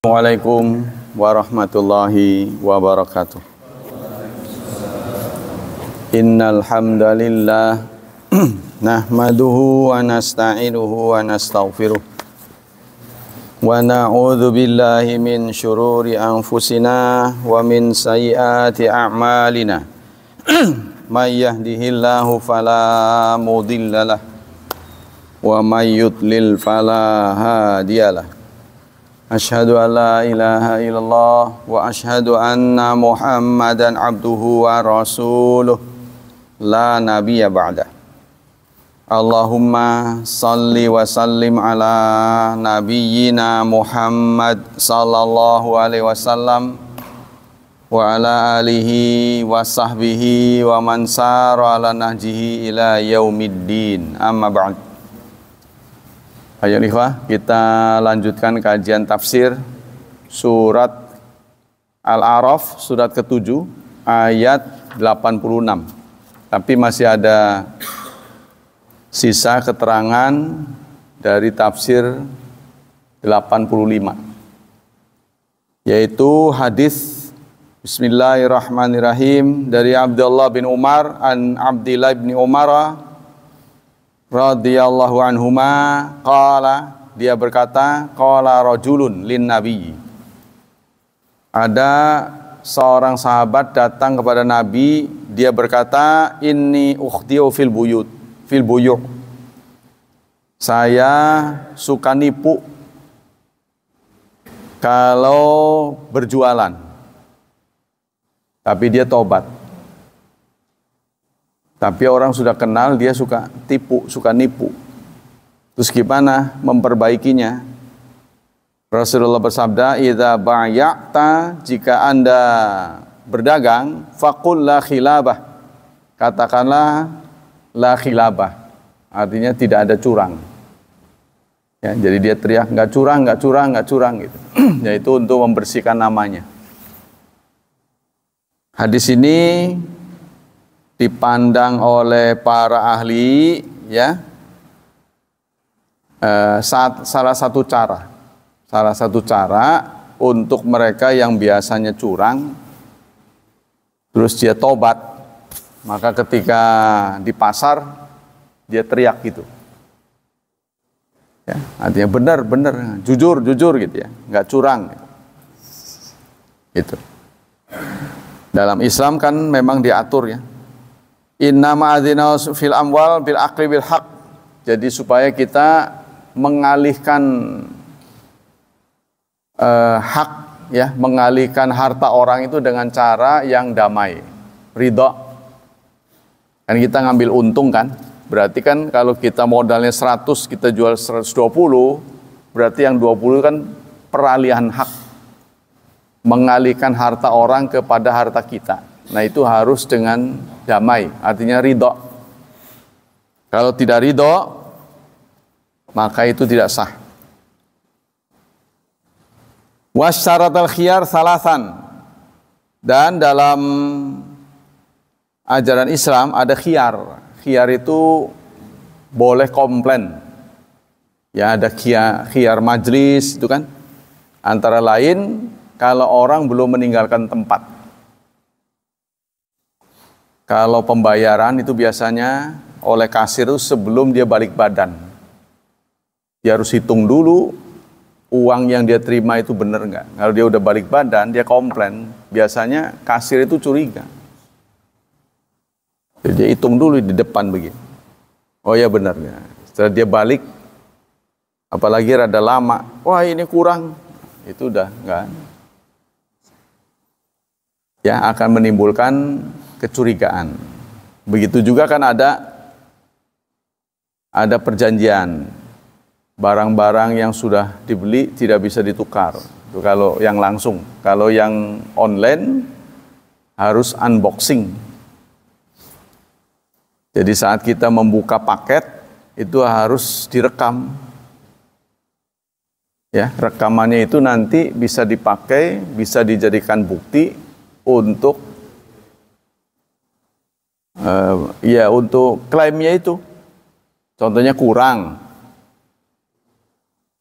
Assalamualaikum warahmatullahi wabarakatuh. Innal hamdalillah nahmaduhu wa nasta'inuhu wa nastaghfiruh wa na'udzu billahi min syururi anfusina wa min sayyiati a'malina. May yahdihillahu fala mudhillalah wa may yudlil fala hadiyalah. Asyhadu an la ilaha illallah wa asyhadu anna Muhammadan abduhu wa rasuluh la nabiyya ba'da. Allahumma salli wa sallim ala nabiyyina Muhammad sallallahu alaihi wasallam wa ala alihi wa sahbihi wa man sara ala nahjihi ila yaumiddin. Amma ba'd. Ayo ikhwah, kita lanjutkan kajian tafsir surat Al-A'raf, surat ke-7 ayat 86. Tapi masih ada sisa keterangan dari tafsir 85, yaitu hadis Bismillahirrahmanirrahim dari Abdullah bin Umar an Abdillah bin Umar radhiyallahu anhuma qala, dia berkata, qala rajulun lin nabi, ada seorang sahabat datang kepada Nabi, dia berkata, inni ukhdiu fil buyut, saya suka nipu kalau berjualan. Tapi dia tobat. Tapi orang sudah kenal, dia suka tipu, suka nipu. Terus gimana memperbaikinya? Rasulullah bersabda, idza ba'ya'ta, jika Anda berdagang, faqul la khilabah, katakanlah la khilabah, artinya tidak ada curang. Ya, jadi dia teriak enggak curang, enggak curang, enggak curang gitu. Yaitu untuk membersihkan namanya. Hadis ini dipandang oleh para ahli, ya, salah satu cara untuk mereka yang biasanya curang terus dia tobat, maka ketika di pasar dia teriak gitu, ya, artinya benar jujur gitu ya, nggak curang gitu. Dalam Islam kan memang diatur, ya, inna ma'adzina fil amwal bil aqli bil haq. Jadi supaya kita mengalihkan hak, ya, mengalihkan harta orang itu dengan cara yang damai, ridha. Kan kita ngambil untung kan? Berarti kan kalau kita modalnya 100, kita jual 120, berarti yang 20 kan peralihan hak. Mengalihkan harta orang kepada harta kita. Nah, itu harus dengan damai, artinya ridho. Kalau tidak ridho, maka itu tidak sah. Wasyaratul khiyar salasan. Dan dalam ajaran Islam ada khiyar. Khiyar itu boleh komplain. Ya, ada khiyar majlis itu kan. Antara lain kalau orang belum meninggalkan tempat. Kalau pembayaran itu biasanya oleh kasir itu sebelum dia balik badan. Dia harus hitung dulu uang yang dia terima itu benar nggak. Kalau dia udah balik badan, dia komplain. Biasanya kasir itu curiga. Jadi dia hitung dulu di depan begini. Oh ya benar ya. Setelah dia balik, apalagi rada lama, wah ini kurang. Itu udah nggak. Ya, akan menimbulkan kecurigaan. Begitu juga kan ada perjanjian, barang-barang yang sudah dibeli tidak bisa ditukar. Itu kalau yang langsung. Kalau yang online harus unboxing. Jadi saat kita membuka paket itu harus direkam. Ya, rekamannya itu nanti bisa dipakai, bisa dijadikan bukti untuk untuk klaimnya itu. Contohnya kurang,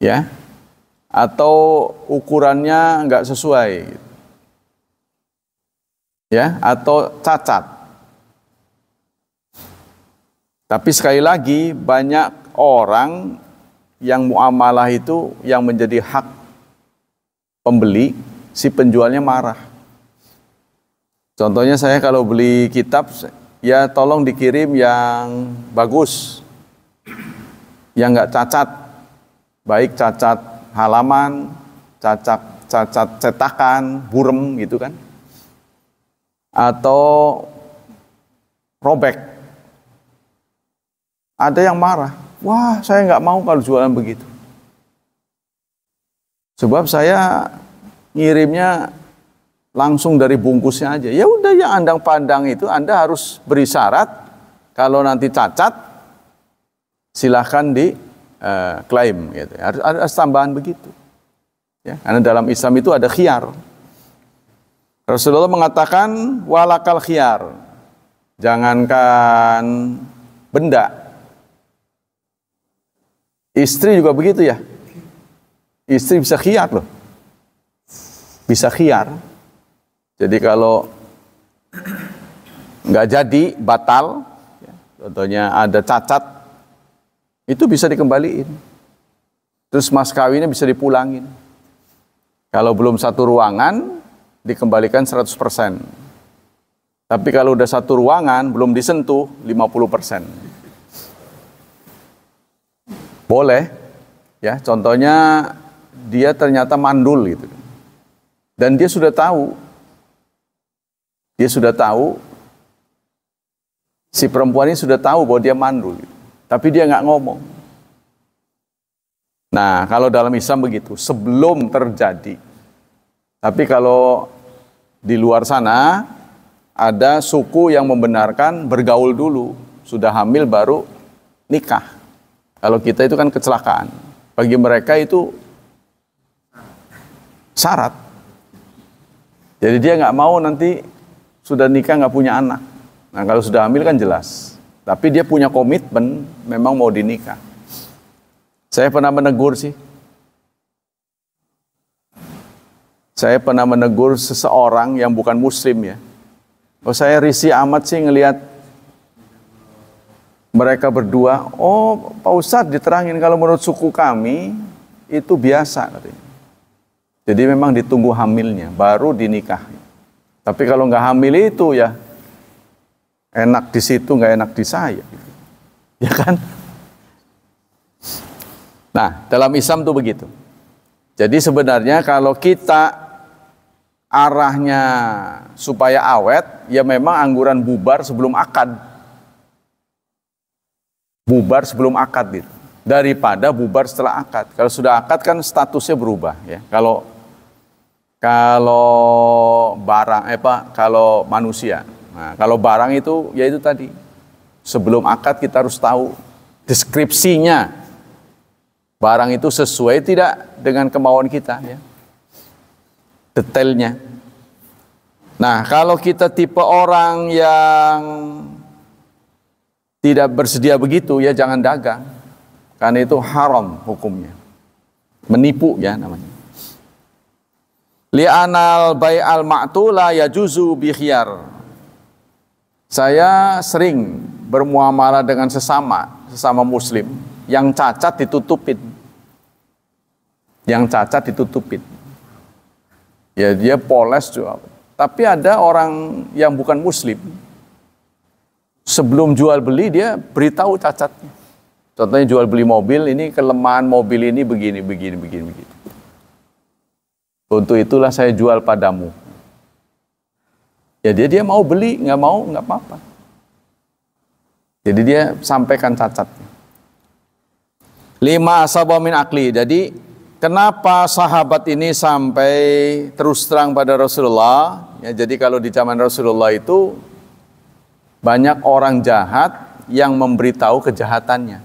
ya, atau ukurannya nggak sesuai, ya, atau cacat. Tapi sekali lagi banyak orang yang muamalah itu yang menjadi hak pembeli, si penjualnya marah. Contohnya saya kalau beli kitab, ya tolong dikirim yang bagus, yang nggak cacat, baik cacat halaman, cacat cetakan, burem gitu kan, atau robek. Ada yang marah, wah saya nggak mau kalau jualan begitu. Sebab saya ngirimnya langsung dari bungkusnya aja. Ya udah, yang Anda pandang itu Anda harus beri syarat, kalau nanti cacat silahkan di klaim gitu. Harus ada tambahan begitu. Ya, karena dalam Islam itu ada khiyar. Rasulullah mengatakan walakal khiyar. Jangankan benda, istri juga begitu ya. Istri bisa khiyar loh. Bisa khiyar. Jadi kalau nggak jadi, batal, ya, contohnya ada cacat, itu bisa dikembaliin. Terus mas kawinnya bisa dipulangin. Kalau belum satu ruangan, dikembalikan 100%. Tapi kalau udah satu ruangan, belum disentuh, 50%. Boleh, ya, contohnya dia ternyata mandul gitu. Dan dia sudah tahu, si perempuan ini sudah tahu bahwa dia mandul, tapi dia nggak ngomong. Nah, kalau dalam Islam begitu, sebelum terjadi. Tapi kalau di luar sana, ada suku yang membenarkan bergaul dulu, sudah hamil baru nikah. Kalau kita itu kan kecelakaan. Bagi mereka itu syarat. Jadi dia nggak mau nanti sudah nikah nggak punya anak. Nah kalau sudah hamil kan jelas. Tapi dia punya komitmen memang mau dinikah. Saya pernah menegur sih. Saya pernah menegur seseorang yang bukan muslim ya. Oh saya risih amat sih ngelihat mereka berdua. Oh Pak Ustadz diterangin kalau menurut suku kami itu biasa katanya. Jadi memang ditunggu hamilnya baru dinikah. Tapi kalau nggak hamil itu ya enak di situ nggak enak di saya, ya kan? Nah dalam Islam tuh begitu. Jadi sebenarnya kalau kita arahnya supaya awet, ya memang angguran bubar sebelum akad. Bubar sebelum akad gitu. Daripada bubar setelah akad. Kalau sudah akad kan statusnya berubah ya. Kalau barang kalau manusia. Nah, kalau barang itu ya itu tadi. Sebelum akad kita harus tahu deskripsinya. Barang itu sesuai tidak dengan kemauan kita ya. Detailnya. Nah, kalau kita tipe orang yang tidak bersedia begitu ya jangan dagang. Karena itu haram hukumnya. Menipu ya namanya. Li'anal bai'al ma'tula yajuzu bi khiyar. Saya sering bermuamalah dengan sesama muslim yang cacat ditutupin. Ya dia poles juga. Tapi ada orang yang bukan muslim, sebelum jual beli dia beritahu cacatnya. Contohnya jual beli mobil, ini kelemahan mobil ini begini. Untuk itulah saya jual padamu. Ya dia mau beli, nggak mau nggak apa-apa. Jadi dia sampaikan cacatnya. 5 asaba min akli. Jadi kenapa sahabat ini sampai terus terang pada Rasulullah? Ya, jadi kalau di zaman Rasulullah itu banyak orang jahat yang memberitahu kejahatannya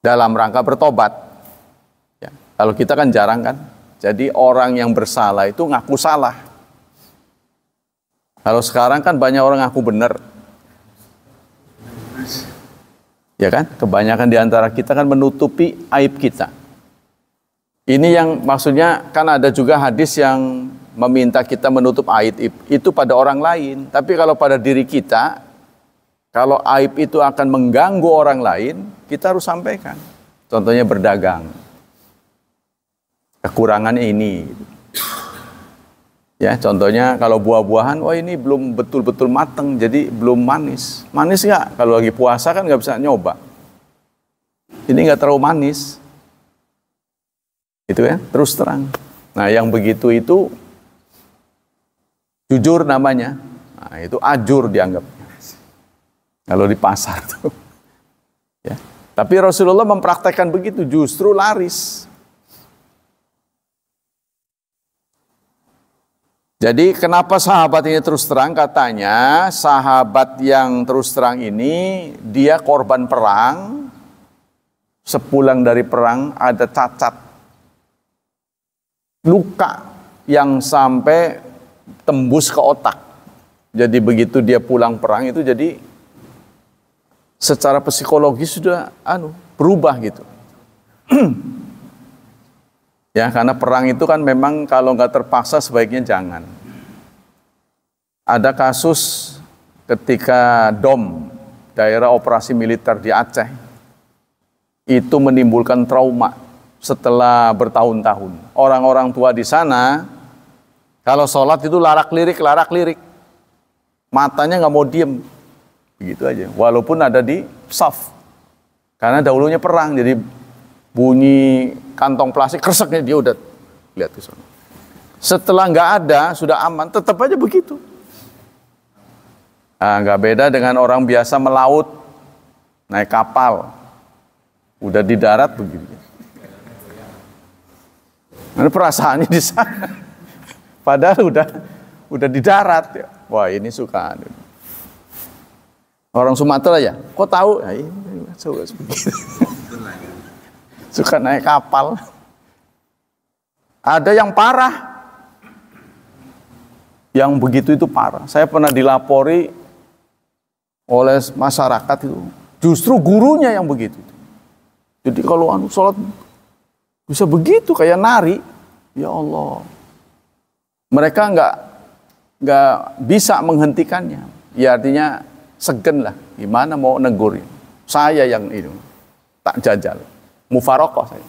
dalam rangka bertobat. Ya, kalau kita kan jarang kan. Jadi orang yang bersalah itu ngaku salah. Kalau sekarang kan banyak orang ngaku benar. Ya kan? Kebanyakan di antara kita kan menutupi aib kita. Ini yang maksudnya kan ada juga hadis yang meminta kita menutup aib itu pada orang lain. Tapi kalau pada diri kita, kalau aib itu akan mengganggu orang lain, kita harus sampaikan. Contohnya berdagang. Kekurangannya ini. Ya, contohnya kalau buah-buahan, wah ini belum betul-betul mateng, jadi belum manis. Manis nggak? Kalau lagi puasa kan nggak bisa nyoba. Ini nggak terlalu manis. Itu ya, terus terang. Nah, yang begitu itu jujur namanya. Nah, itu ajur dianggapnya. Kalau di pasar tuh. Ya. Tapi Rasulullah mempraktekkan begitu, justru laris. Jadi kenapa sahabat ini terus terang? Katanya sahabat yang terus terang ini dia korban perang. Sepulang dari perang ada cacat. Luka yang sampai tembus ke otak. Jadi begitu dia pulang perang itu jadi secara psikologis sudah berubah gitu. Ya, karena perang itu kan memang kalau nggak terpaksa sebaiknya jangan. Ada kasus ketika DOM, daerah operasi militer di Aceh, itu menimbulkan trauma setelah bertahun-tahun. Orang-orang tua di sana, kalau sholat itu larak-lirik. Matanya nggak mau diem. Begitu aja. Walaupun ada di saf. Karena dahulunya perang, jadi bunyi kantong plastik, kreseknya dia udah lihat ke sana. Setelah nggak ada, sudah aman, tetap aja begitu. Nah, nggak beda dengan orang biasa melaut, naik kapal. Udah di darat begitu. Nah, perasaannya di sana. Padahal udah di darat ya. Wah, ini suka. Orang Sumatera ya, kok tahu? Ya, ini suka naik kapal. Ada yang parah. Yang begitu itu parah. Saya pernah dilapori oleh masyarakat itu. Justru gurunya yang begitu. Jadi kalau sholat bisa begitu kayak nari, ya Allah. Mereka nggak bisa menghentikannya. Ya artinya segen lah. Gimana mau negur? Saya yang itu tak jajal. Mufarokoh saya.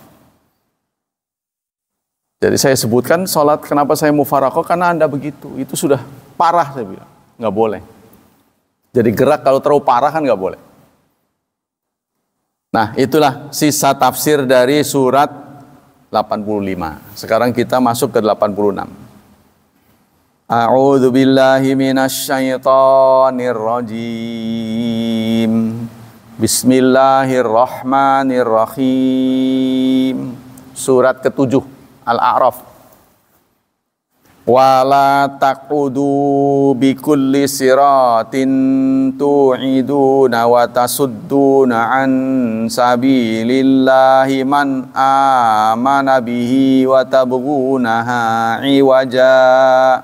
Jadi saya sebutkan sholat kenapa saya mufarokoh karena Anda begitu. Itu sudah parah saya bilang. Nggak boleh. Jadi gerak kalau terlalu parah kan nggak boleh. Nah, itulah sisa tafsir dari surat 85. Sekarang kita masuk ke 86. A'udzu billahi minasyaitonir rajim. Bismillahirrahmanirrahim. Surat ke-7 Al-A'raf. Wala taqudu bikulli siratin tu'iduna wa tasudduna an sabilillahi man amana bihi wa tabghunaha iwaja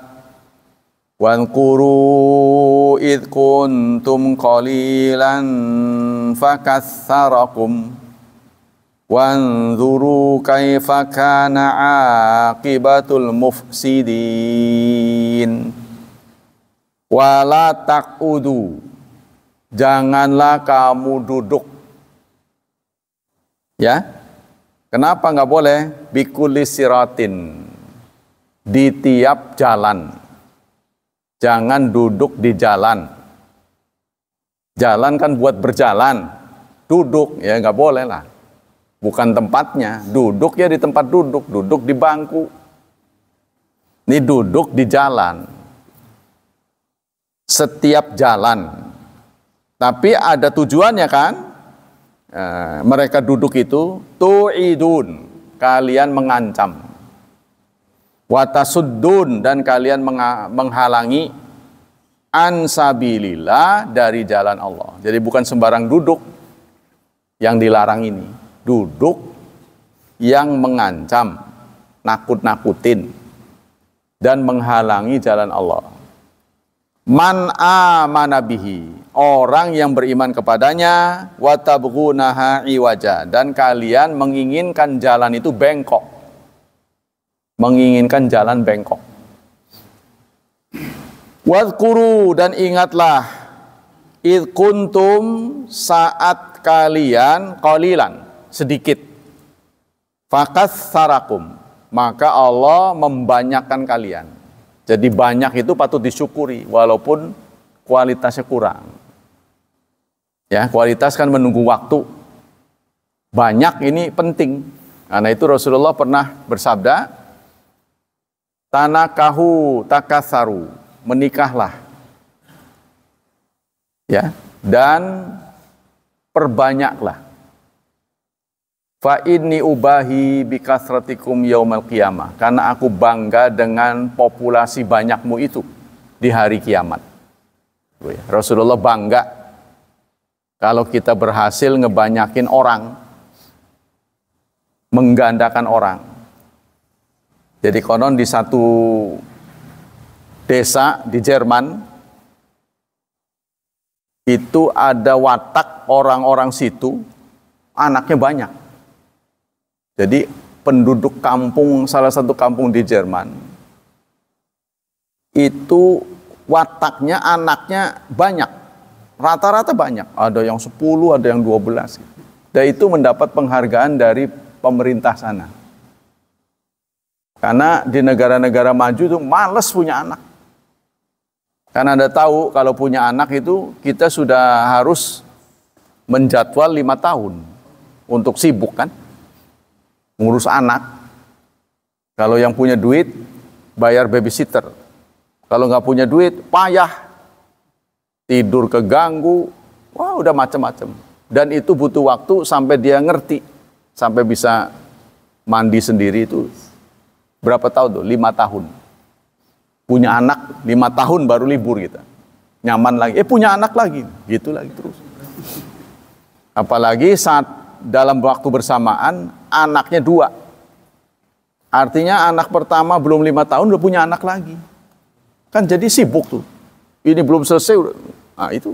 wadhkuru idh kuntum qalilan fakaththarakum wanzuru kaifa kana aqibatul mufsidin. Wala taqudu, janganlah kamu duduk. Ya, kenapa nggak boleh? Bikulli siratin, di tiap jalan. Jangan duduk di jalan. Jalan kan buat berjalan, duduk ya nggak boleh lah. Bukan tempatnya, duduk ya di tempat duduk di bangku. Ini duduk di jalan. Setiap jalan. Tapi ada tujuannya kan? Mereka duduk itu, tu'idun, kalian mengancam. Watasuddun, dan kalian menghalangi ansabilillah, dari jalan Allah. Jadi bukan sembarang duduk yang dilarang ini. Duduk yang mengancam, nakut-nakutin, dan menghalangi jalan Allah. Man amana bihi, orang yang beriman kepadanya, wa tabghunaha iwaja, dan kalian menginginkan jalan itu bengkok. menginginkan jalan bengkok. Wadhkuru, dan ingatlah, id kuntum, saat kalian qalilan, sedikit, fakatsarakum, maka Allah membanyakkan kalian. Jadi banyak itu patut disyukuri walaupun kualitasnya kurang. Ya, kualitas kan menunggu waktu. Banyak ini penting. Karena itu Rasulullah pernah bersabda, tanakahu takatsaru, menikahlah. Ya, dan perbanyaklah. Fa inni ubahi bikasratikum yaumal qiyamah, karena aku bangga dengan populasi banyakmu itu di hari kiamat. Rasulullah bangga kalau kita berhasil ngebanyakin orang, menggandakan orang. Jadi konon di satu desa di Jerman itu ada watak orang-orang situ, anaknya banyak. Jadi penduduk kampung, salah satu kampung di Jerman, itu wataknya anaknya banyak. Rata-rata banyak, ada yang 10, ada yang 12. Dan itu mendapat penghargaan dari pemerintah sana. Karena di negara-negara maju itu males punya anak. Karena Anda tahu kalau punya anak itu kita sudah harus menjadwal 5 tahun untuk sibuk kan, ngurus anak. Kalau yang punya duit bayar babysitter. Kalau nggak punya duit payah. Tidur keganggu, wah udah macam-macam. Dan itu butuh waktu sampai dia ngerti, sampai bisa mandi sendiri itu berapa tahun tuh? 5 tahun. Punya anak 5 tahun baru libur kita. Nyaman lagi, punya anak lagi, gitu lagi terus. Apalagi saat dalam waktu bersamaan anaknya 2. Artinya anak pertama belum 5 tahun udah punya anak lagi. Kan jadi sibuk tuh. Ini belum selesai udah. Nah itu,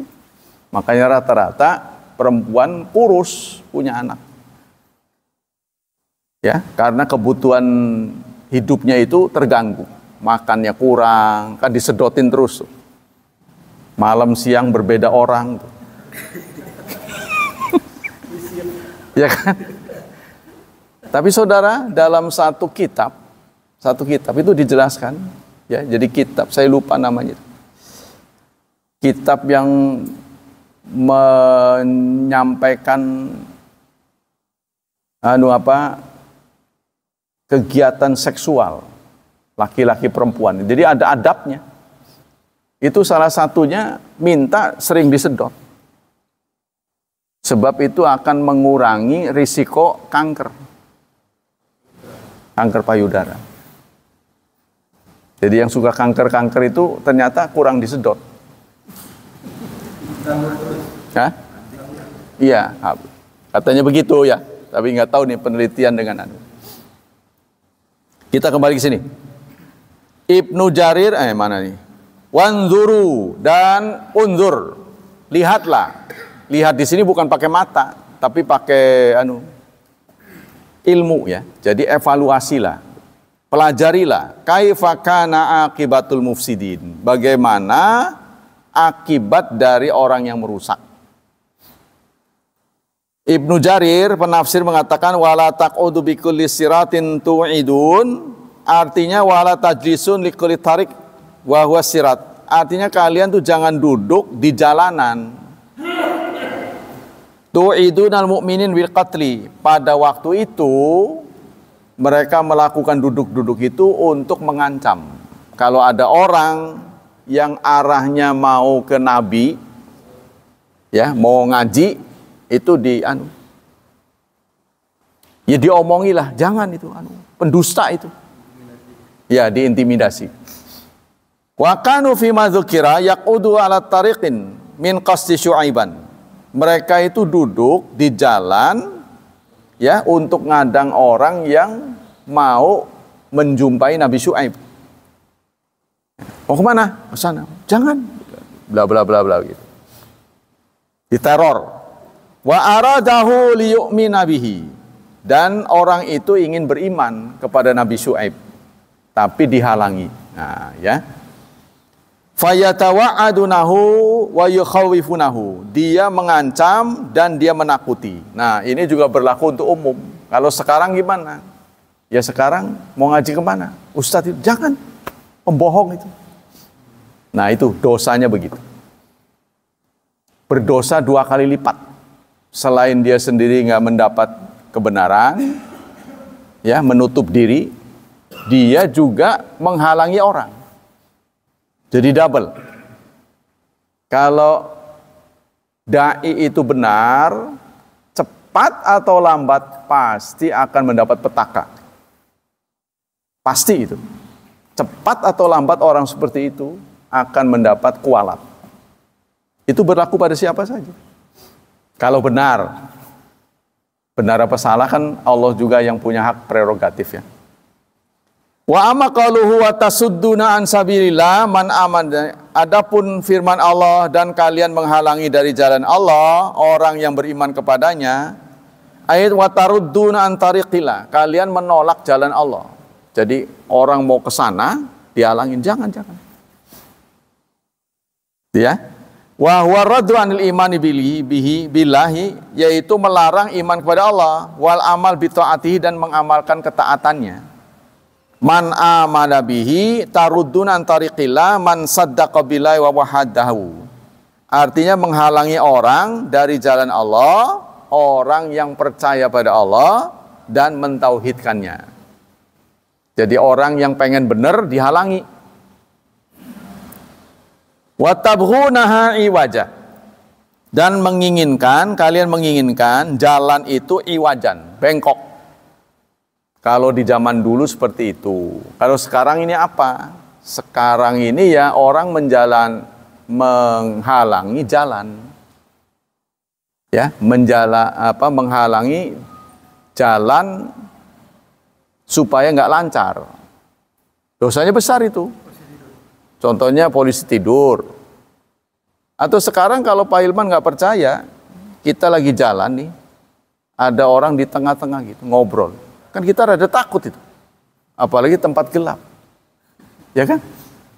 makanya rata-rata perempuan kurus punya anak. Ya, karena kebutuhan hidupnya itu terganggu. Makannya kurang, kan disedotin terus. Malam siang berbeda orang. Ya kan? Tapi saudara, dalam satu kitab itu dijelaskan. Ya, jadi kitab, saya lupa namanya. Kitab yang menyampaikan kegiatan seksual laki-laki perempuan. Jadi ada adabnya. Itu salah satunya minta sering disedot. Sebab itu akan mengurangi risiko kanker payudara. Jadi yang suka kanker itu ternyata kurang disedot. Hah? Iya, katanya begitu ya. Tapi nggak tahu nih penelitian dengan anu. Kita kembali ke sini. Ibnu Jarir, mana nih? Wanzuru dan unzur. Lihatlah. Lihat di sini bukan pakai mata, tapi pakai ilmu ya. Jadi evaluasilah. Pelajarilah. Kaifa kana akibatul mufsidin. Bagaimana akibat dari orang yang merusak. Ibnu Jarir penafsir mengatakan wala taqudu bikulli siratin tu'idun, artinya wala tajlisun likulli tarik wa huwa sirat. Artinya kalian tuh jangan duduk di jalanan. Tu'idun al-mu'minin bil qatli. Pada waktu itu mereka melakukan duduk-duduk itu untuk mengancam. Kalau ada orang yang arahnya mau ke Nabi, ya mau ngaji, itu ya diomongilah, jangan itu pendusta itu, ya diintimidasi. Wa kanu fi ma dzukira yaqudu ala tariqin min qasdi syu'aiban. Mereka itu duduk di jalan ya untuk ngadang orang yang mau menjumpai Nabi Syu'aib. Mau kemana? Ke sana. Jangan. Bla bla bla bla gitu. Diteror. Wa aradahu liyu'mina bihi. Dan orang itu ingin beriman kepada Nabi Syu'aib. tapi dihalangi. Nah, ya. Fayatawa'adunahu wa yukhawifunahu. Dia mengancam dan dia menakuti. Nah, ini juga berlaku untuk umum. Kalau sekarang gimana? Ya sekarang mau ngaji kemana? Ustadz itu jangan, pembohong itu. Nah, itu dosanya begitu. Berdosa 2 kali lipat. Selain dia sendiri nggak mendapat kebenaran, ya menutup diri, dia juga menghalangi orang. Jadi double. Kalau dai itu benar, cepat atau lambat pasti akan mendapat petaka. Pasti itu. Cepat atau lambat orang seperti itu akan mendapat kualat. Itu berlaku pada siapa saja. Kalau benar apa salah kan Allah juga yang punya hak prerogatif ya. Wa amma qaluhu wa tasudduna an sabilillah man amana. Adapun firman Allah dan kalian menghalangi dari jalan Allah orang yang beriman kepadanya. Ayat wa tarudduna an tariqillah. Kalian menolak jalan Allah. Jadi orang mau ke sana dihalangin, jangan. Ya. Wa huwa raddu anil imani billahi, yaitu melarang iman kepada Allah, wal amal bi taatihi, dan mengamalkan ketaatannya. Man amana bihi tarudduna an tariqillah man saddaqa billahi wa wahadahu. Artinya menghalangi orang dari jalan Allah, orang yang percaya pada Allah dan mentauhidkannya. Jadi orang yang pengen benar dihalangi. Wa tabghunaha iwaja, dan kalian menginginkan jalan itu iwajan, bengkok. Kalau di zaman dulu seperti itu. Kalau sekarang ini apa? Sekarang ini ya orang menghalangi jalan. Ya, menghalangi jalan supaya nggak lancar. Dosanya besar itu. Contohnya polisi tidur. Atau sekarang kalau Pak Hilman nggak percaya, kita lagi jalan nih, ada orang di tengah-tengah gitu ngobrol. Kan kita rada takut itu. Apalagi tempat gelap. Ya kan?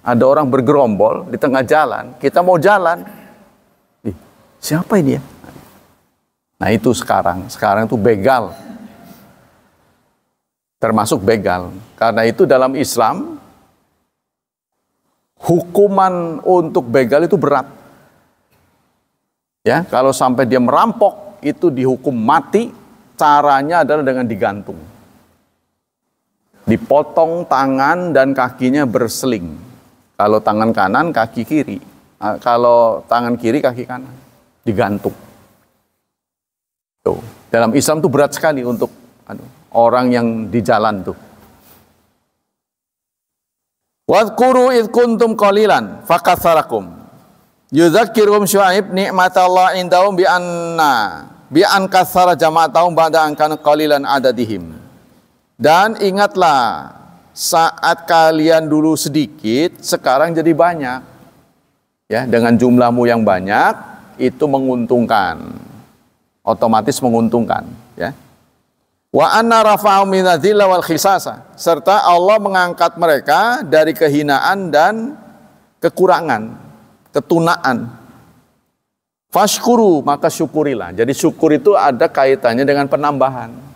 Ada orang bergerombol di tengah jalan, kita mau jalan. Siapa ini ya? Nah itu sekarang itu begal. Termasuk begal. Karena itu dalam Islam, hukuman untuk begal itu berat. Ya, kalau sampai dia merampok, itu dihukum mati, caranya adalah dengan digantung. Dipotong tangan dan kakinya berseling. Kalau tangan kanan, kaki kiri. Kalau tangan kiri, kaki kanan. Digantung. Tuh. Dalam Islam tuh berat sekali untuk orang yang di jalan tuh. Wadhkuru idh kuntum qalilan fakatsarakum. Yudzakirum Syuaib ni'matallah indahum bi an katsara jama'atahum ba'da an kana qalilan adadihim. Dan ingatlah saat kalian dulu sedikit, sekarang jadi banyak. Ya, dengan jumlahmu yang banyak itu menguntungkan. Otomatis menguntungkan, ya. Wa anna rafa'u minadzilla wal khisasa, serta Allah mengangkat mereka dari kehinaan dan kekurangan, ketunaan. Fashkuru, maka syukurilah. Jadi syukur itu ada kaitannya dengan penambahan.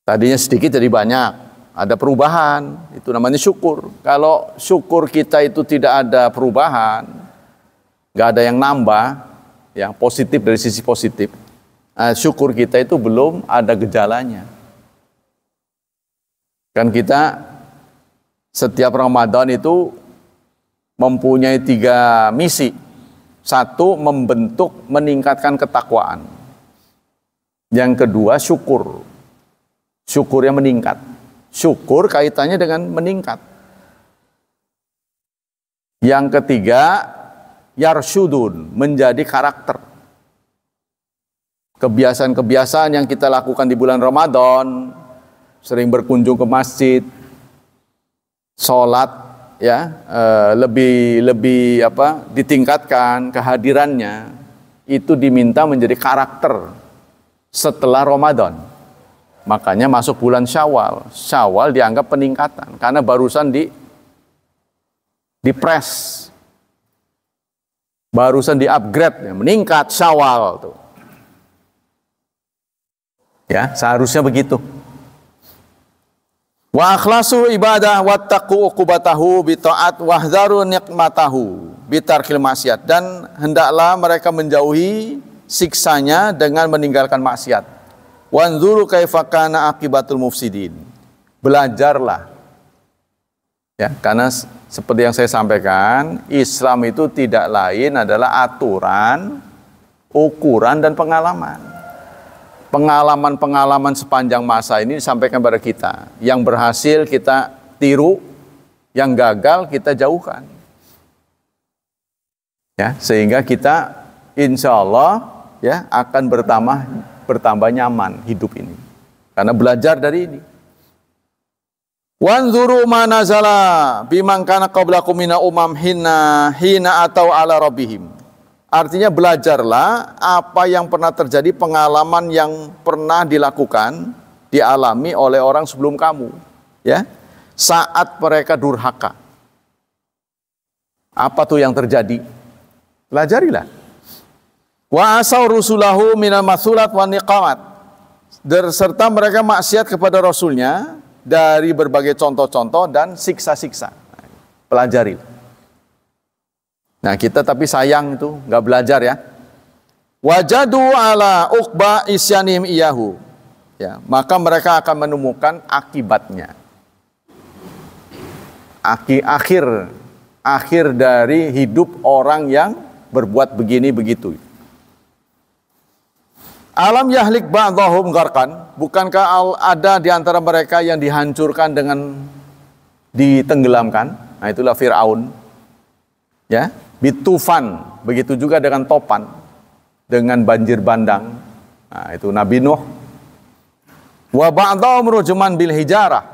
Tadinya sedikit jadi banyak, ada perubahan, itu namanya syukur. Kalau syukur kita itu tidak ada perubahan, nggak ada yang nambah, yang positif dari sisi positif, syukur kita itu belum ada gejalanya. Kan kita setiap Ramadan itu mempunyai 3 misi. 1, meningkatkan ketakwaan. Yang kedua, syukur. Syukurnya meningkat. Syukur kaitannya dengan meningkat. Yang ketiga, yarsyudun, menjadi karakter. Kebiasaan-kebiasaan yang kita lakukan di bulan Ramadan, sering berkunjung ke masjid, sholat, ya, lebih ditingkatkan kehadirannya, itu diminta menjadi karakter setelah Ramadan. Makanya masuk bulan Syawal. Syawal dianggap peningkatan karena barusan di-press. Barusan di-upgrade, meningkat Syawal tuh. Ya, seharusnya begitu. Wa akhlasu ibadah wattaqu uqubatahu bi ta'at wahdharu nikmatahu bi tarkil maksiat, dan hendaklah mereka menjauhi siksanya dengan meninggalkan maksiat. Wanzuru kaifa kana akibatul mufsidin. Belajarlah. Ya, karena seperti yang saya sampaikan, Islam itu tidak lain adalah aturan, ukuran dan pengalaman. Pengalaman-pengalaman sepanjang masa ini disampaikan pada kita. Yang berhasil kita tiru, yang gagal kita jauhkan. Ya, sehingga kita insya Allah ya akan bertambah nyaman hidup ini. Karena belajar dari ini. Wanzuru ma nazala biman kana qablakum mina hina atau ala rabbihim. Artinya belajarlah apa yang pernah terjadi, pengalaman yang pernah dilakukan, dialami oleh orang sebelum kamu, ya. Saat mereka durhaka. Apa tuh yang terjadi? Pelajarilah. Wa asau rusulahu minal masulat wa niqamat. Serta mereka maksiat kepada Rasulnya dari berbagai contoh-contoh dan siksa-siksa. Pelajarilah. Nah, kita tapi sayang itu nggak belajar ya. Wajadu ala uqba isyanim iyahu. Ya, maka mereka akan menemukan akibatnya. Akhir dari hidup orang yang berbuat begini begitu. Alam yahlik ba'dahum gharqan, bukankah ada di antara mereka yang dihancurkan dengan ditenggelamkan? Nah, itulah Fir'aun. Ya, bitufan, begitu juga dengan topan, dengan banjir bandang. Nah, itu Nabi Nuh. Wa ba'dahum rujuman bil hijarah,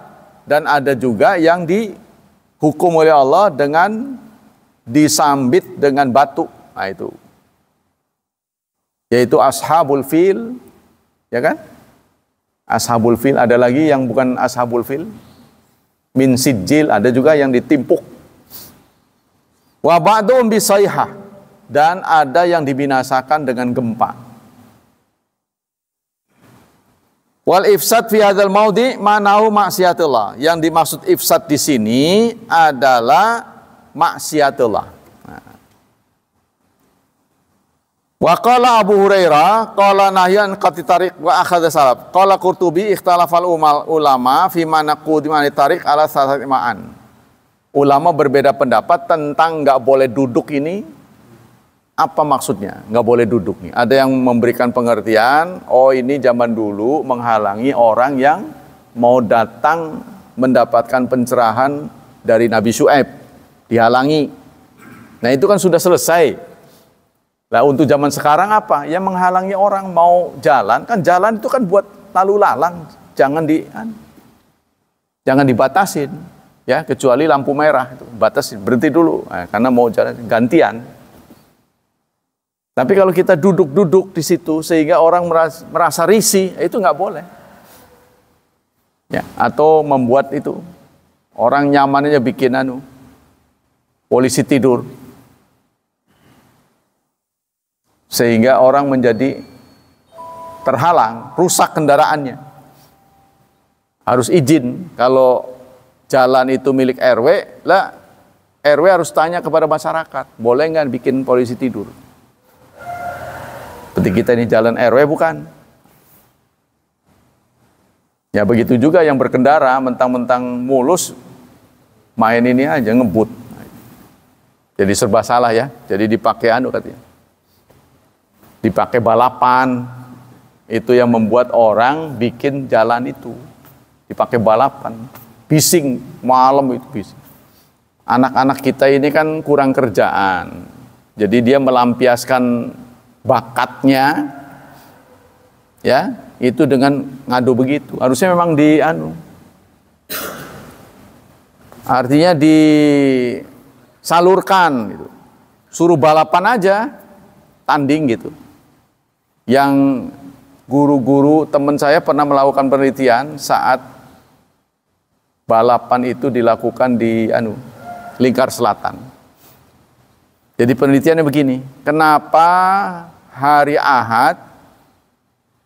dan ada juga yang dihukum oleh Allah dengan disambit dengan batu. Nah, itu yaitu ashabul fil, ya kan? Ashabul fil, ada lagi yang bukan ashabul fil, min sijil, ada juga yang ditimpuk. Wa ba'dhum bisayhah, dan ada yang dibinasakan dengan gempa. Wal ifsad fi hadzal maudi manahu maksiatullah. Yang dimaksud ifsad di sini adalah maksiatullah. Wa qala Abu Hurairah qala nahyan qati tariq wa akhadha salaf. Qala Qurtubi ikhtalafal ulama fi mana qudimani tariq ala salasati ma'an. Ulama berbeda pendapat tentang nggak boleh duduk ini. Apa maksudnya? Nggak boleh duduk nih. Ada yang memberikan pengertian, oh ini zaman dulu menghalangi orang yang mau datang mendapatkan pencerahan dari Nabi Syuaib. Dihalangi. Nah, itu kan sudah selesai. Nah, untuk zaman sekarang apa? Yang menghalangi orang mau jalan, kan jalan itu kan buat lalu lalang, jangan dibatasin, ya, kecuali lampu merah itu batasin, berhenti dulu, karena mau jalan gantian. Tapi kalau kita duduk-duduk di situ sehingga orang merasa risih, itu nggak boleh. Ya, atau membuat itu orang nyamannya bikin polisi tidur. Sehingga orang menjadi terhalang, rusak kendaraannya. Harus izin. Kalau jalan itu milik RW, lah RW harus tanya kepada masyarakat, boleh nggak bikin polisi tidur? Seperti kita ini jalan RW bukan? Ya begitu juga yang berkendara, mentang-mentang mulus, main ini aja ngebut. Jadi serba salah ya, jadi dipakai katanya. Dipakai balapan, itu yang membuat orang bikin jalan itu dipakai balapan, bising malam itu bising. Anak-anak kita ini kan kurang kerjaan, jadi dia melampiaskan bakatnya, ya itu dengan ngadu begitu. Harusnya memang artinya disalurkan, gitu. Suruh balapan aja, tanding gitu. Yang Guru-guru teman saya pernah melakukan penelitian saat balapan itu dilakukan di Lingkar Selatan. Jadi penelitiannya begini, kenapa hari Ahad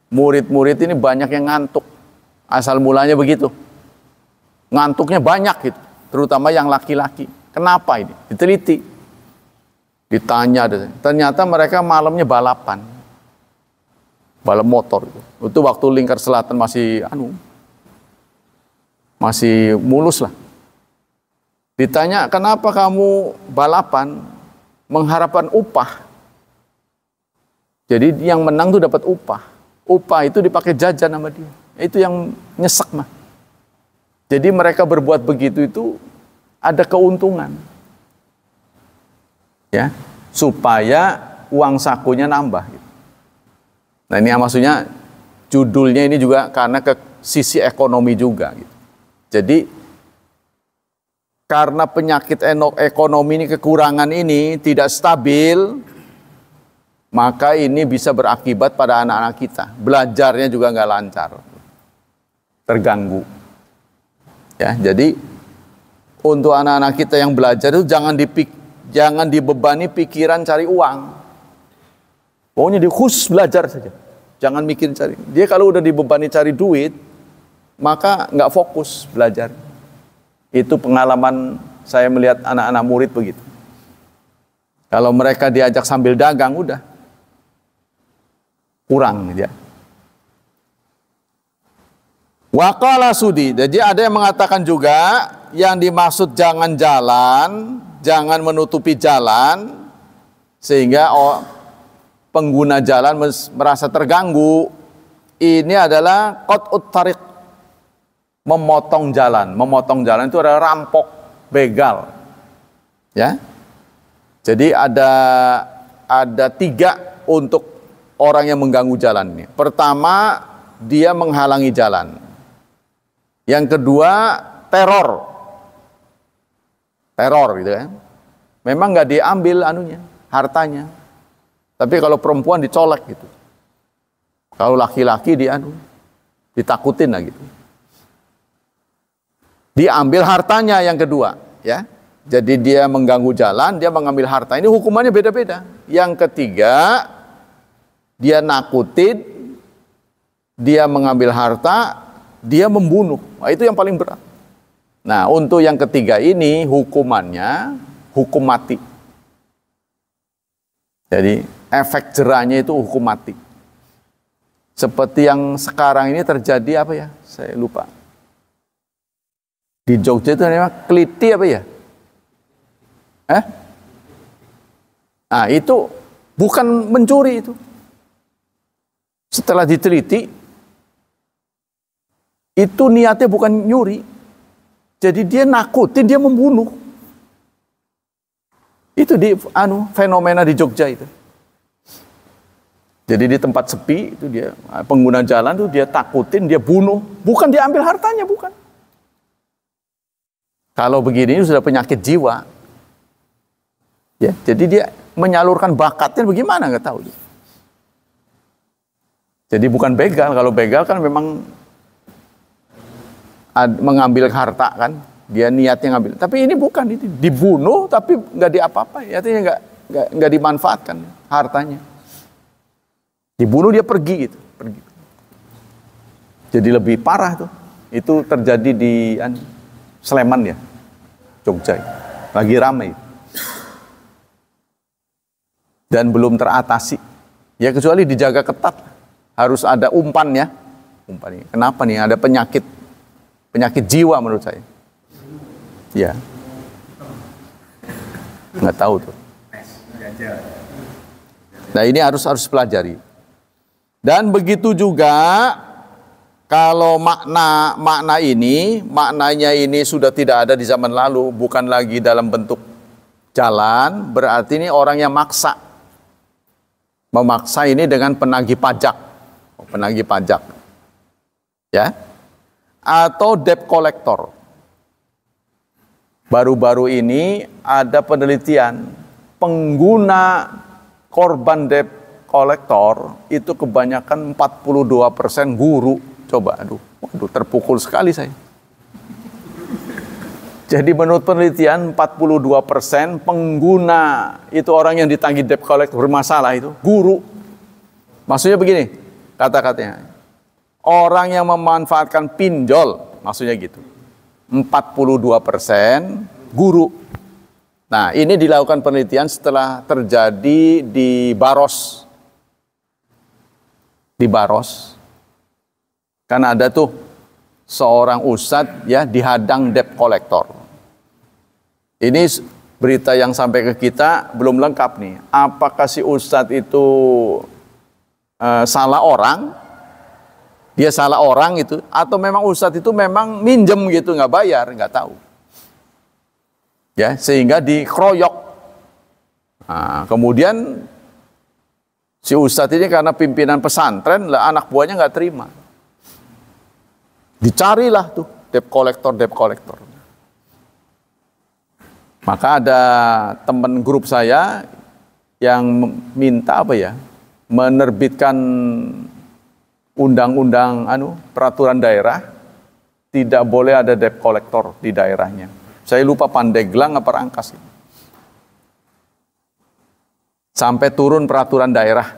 murid-murid ini banyak yang ngantuk? Asal mulanya begitu. Ngantuknya banyak gitu, terutama yang laki-laki. Kenapa ini? Diteliti. Ditanya, ternyata mereka malamnya balapan. Balap motor itu. Itu waktu Lingkar Selatan masih mulus lah. Ditanya, kenapa kamu balapan mengharapkan upah? Jadi yang menang tuh dapat upah. Upah itu dipakai jajan sama dia. Itu yang nyesek mah. Jadi mereka berbuat begitu itu ada keuntungan. Ya, supaya uang sakunya nambah gitu. Nah, ini maksudnya judulnya ini juga karena ke sisi ekonomi juga gitu. Jadi karena penyakit ekonomi ini, kekurangan ini tidak stabil, maka ini bisa berakibat pada anak-anak kita. Belajarnya juga nggak lancar, terganggu. Ya, jadi untuk anak-anak kita yang belajar itu jangan dibebani pikiran cari uang. Pokoknya dia khusus belajar saja. Jangan mikir cari. Dia kalau udah dibebani cari duit, maka nggak fokus belajar. Itu pengalaman saya melihat anak-anak murid begitu. Kalau mereka diajak sambil dagang, udah kurang ya. Waqala sudi. Jadi ada yang mengatakan juga yang dimaksud jangan jalan, jangan menutupi jalan sehingga pengguna jalan merasa terganggu. Ini adalah qat'ut tariq, memotong jalan. Memotong jalan itu adalah rampok, begal. Ya. Jadi ada 3 untuk orang yang mengganggu jalan ini. Pertama, dia menghalangi jalan. Yang kedua, teror. Teror gitu kan. Memang nggak diambil hartanya. Tapi kalau perempuan dicolek gitu. Kalau laki-laki ditakutin lah gitu. Diambil hartanya yang kedua, ya. Jadi dia mengganggu jalan, dia mengambil harta. Ini hukumannya beda-beda. Yang ketiga, dia nakutin, dia mengambil harta, dia membunuh. Nah, itu yang paling berat. Nah, untuk yang ketiga ini hukumannya hukum mati. Jadi efek jerahnya itu hukum mati. Seperti yang sekarang ini terjadi apa ya? Saya lupa. Di Jogja itu namanya keliti apa ya? Nah, itu bukan mencuri itu. Setelah diteliti, itu niatnya bukan nyuri. Jadi dia nakutin, dia membunuh. Itu di fenomena di Jogja itu. Jadi di tempat sepi itu dia pengguna jalan tuh dia takutin, dia bunuh, bukan dia ambil hartanya, bukan. Kalau begini sudah penyakit jiwa. Ya, jadi dia menyalurkan bakatnya bagaimana nggak tahu. Jadi bukan begal, kalau begal kan memang mengambil harta kan, dia niatnya ngambil. Tapi ini bukan, itu dibunuh tapi nggak diapa-apa, artinya nggak dimanfaatkan hartanya. Dibunuh dia pergi gitu, pergi. Jadi lebih parah tuh. Itu terjadi di Sleman ya, Jogja. Lagi ramai. Dan belum teratasi. Ya kecuali dijaga ketat. Harus ada umpan ya. Umpan ini. Kenapa nih? Ada penyakit jiwa menurut saya. Ya. Nggak tahu tuh. Nah ini harus pelajari. Dan begitu juga kalau maknanya ini sudah tidak ada di zaman lalu, bukan lagi dalam bentuk jalan, berarti ini orang yang memaksa ini dengan penagih pajak, ya, atau debt collector. Baru-baru ini ada penelitian pengguna korban debt kolektor itu kebanyakan 42% guru. Coba, waduh, terpukul sekali saya. Jadi menurut penelitian 42% pengguna itu orang yang ditagih debt collector bermasalah itu guru. Maksudnya begini, kata-katanya. Orang yang memanfaatkan pinjol, maksudnya gitu. 42% guru. Nah, ini dilakukan penelitian setelah terjadi di Baros. Di Baros. Kan ada tuh seorang ustadz ya dihadang debt collector. Ini berita yang sampai ke kita belum lengkap nih. Apakah si ustadz itu salah orang? Dia salah orang itu, atau memang ustadz itu memang minjem gitu nggak bayar, nggak tahu. Ya, sehingga dikeroyok. Nah, kemudian si ustadz ini karena pimpinan pesantren lah, anak buahnya nggak terima. Dicarilah tuh debt collector. Maka ada teman grup saya yang minta menerbitkan undang-undang peraturan daerah tidak boleh ada debt collector di daerahnya. Saya lupa Pandeglang apa Rangkas. Sampai turun peraturan daerah.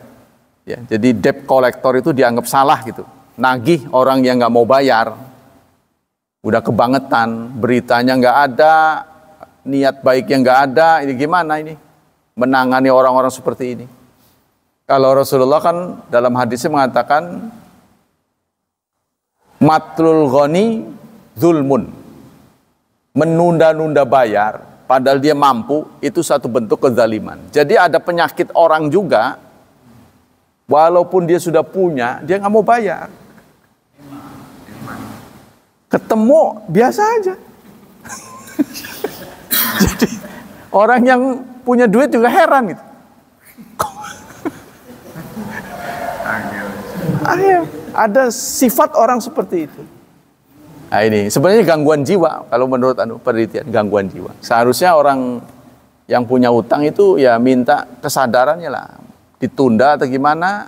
Ya, jadi debt collector itu dianggap salah gitu. Nagih orang yang nggak mau bayar, udah kebangetan, beritanya nggak ada, niat baiknya nggak ada, ini gimana ini menangani orang-orang seperti ini? Kalau Rasulullah kan dalam hadisnya mengatakan matlul ghani zulmun, menunda-nunda bayar padahal dia mampu, itu satu bentuk kezaliman. Jadi ada penyakit orang juga, walaupun dia sudah punya, dia nggak mau bayar. Ketemu biasa aja. Jadi orang yang punya duit juga heran gitu. Ada sifat orang seperti itu. Nah ini sebenarnya gangguan jiwa kalau menurut penelitian, gangguan jiwa. Seharusnya orang yang punya utang itu ya minta kesadarannya lah, ditunda atau gimana,